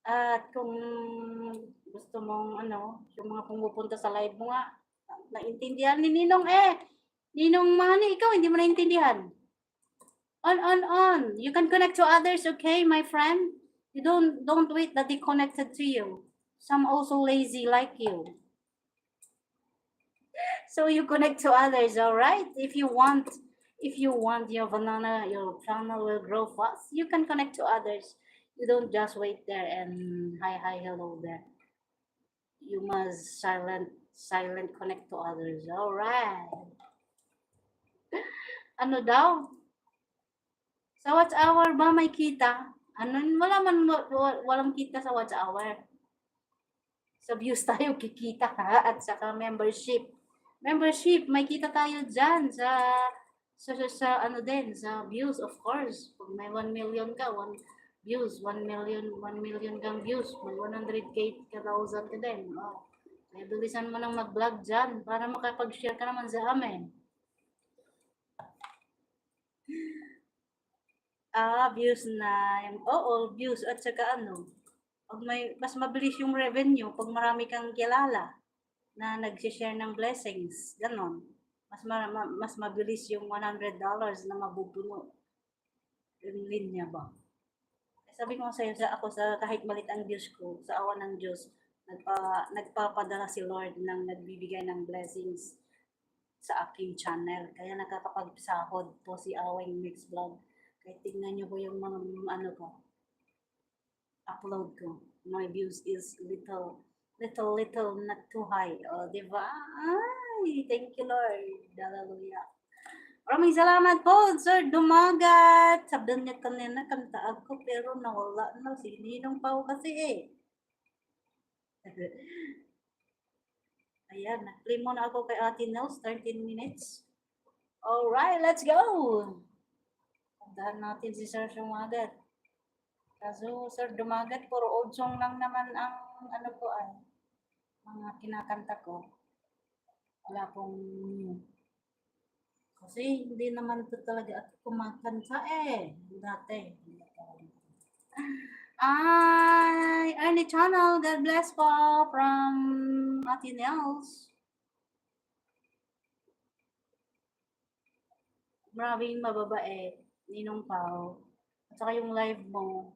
At kung gusto mong ano, yung mga pumupunta sa live mo nga, naintindihan ni Ninong Ninong Manny, ikaw hindi mo naintindihan. On. You can connect to others, okay, my friend? You don't wait that they connected to you. Some also lazy like you. So you connect to others, all right? If you want your channel will grow fast, you can connect to others. You don't just wait there and hi, hello there. You must silent connect to others. All right. Ano daw? Sa watch hour ba may kita? Ano, walang kita sa watch hour. Sa views tayo kikita ha, at saka membership. Membership, may kita tayo dyan sa ano din, sa views, of course. Pag may 1 million ka, 1 views, 1 million kang views, may 100k ka thousand ka din. Oh. Kaya bilisan mo nang mag-vlog dyan para makapag-share ka naman sa amin. Views na yung, views at saka ano, pag mas mabilis yung revenue pag marami kang kilala na nag-share ng blessings, ganon. Mas mabilis yung $100 na mabubuno. Yung linya ba? Sabi ko sa iyo, ako sa kahit malit ang views ko, sa awa ng Diyos, nagpapadala si Lord ng nagbibigay ng blessings sa aking channel. Kaya nakakapagsahod po si Awing Mix Vlog. Kaya tignan nyo po yung mga upload ko. My views is little, not too high. Diba? Ay, thank you, Lord. Hallelujah. Maraming salamat po, Sir Dumagat. Sabi niya kanina, kanta ako, pero nawala na. Sininong pa kasi Ayan, nag-play muna ako kay Ate Nels, 13 minutes. Alright, let's go! Puntahan natin si Sir Dumagat. Kaso, Sir Dumagat, puro old song lang naman ang ano ko mga kinakanta ko. Wala pong new. Kasi hindi naman ito talaga ako kumakanta dati. Ernie Channel, God bless po from Ate Nels. Maraming mababae, Ninong Pao. At saka yung live mo,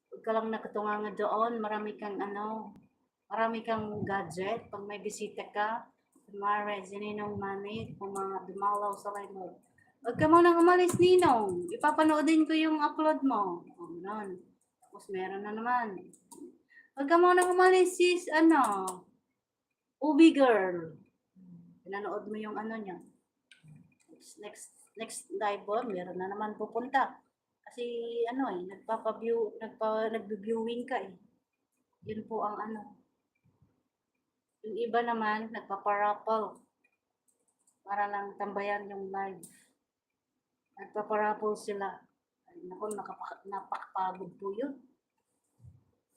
huwag ka lang nakatunganga doon, marami kang gadget. Pag may bisita ka, kumare, si Ninong Manny, kung mga dumalaw sa live mo. Huwag ka munang umalis, Ninong. Ipapanoodin ko yung upload mo. Ganun. Tapos meron na naman. Huwag ka munang umalis, sis, Ubi Girl. Pinanood mo yung niya. Next live meron na naman pupunta. Kasi nagbi-viewing ka Yun po ang Yung iba naman, nagpaparapol. Para lang tambayan yung live. Nagpaparapol sila. Ay, naku, napakapagod po yun.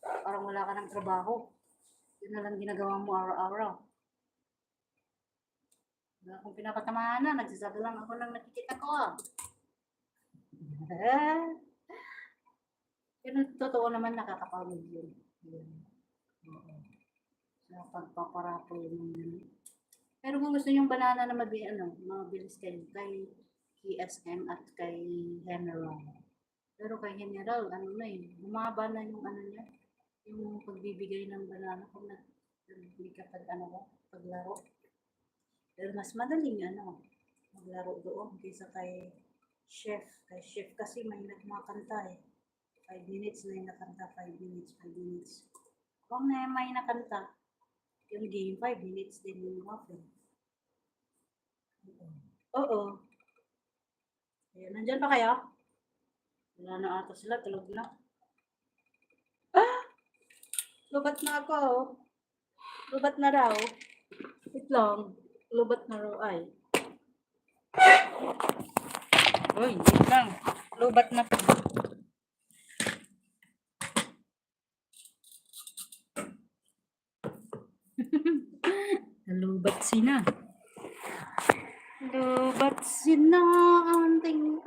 Parang wala ka ng trabaho. Yun na lang ginagawa mo araw-araw. Kung pinapatamaan na, nagsasabi lang ako ng nakikita ko. Yun, totoo naman nakakapagod yun. Sa pagpaparapol mo yun. Pero kung gusto nyo banana na mabilis kayo kay KSM at kay General. Pero kay General, bumaba na yung niya, yung pagbibigay ng banana kung hindi ka paglaro. Pero mas madaling maglaro doon kaysa kay Chef. Kay Chef kasi may nagmakanta 5 minutes na yung nakanta, 5 minutes. Kung may nakanta, yung game 5 minutes din yung waffle. Oo. Ayan, nandyan pa kayo? Wala na ata sila, tulog na. Lubat na ako. Lubat na raw. Wait lang. Lubat na raw ay. Uy, wait lang. Lubat na. Lubat sina. Lubat sina anting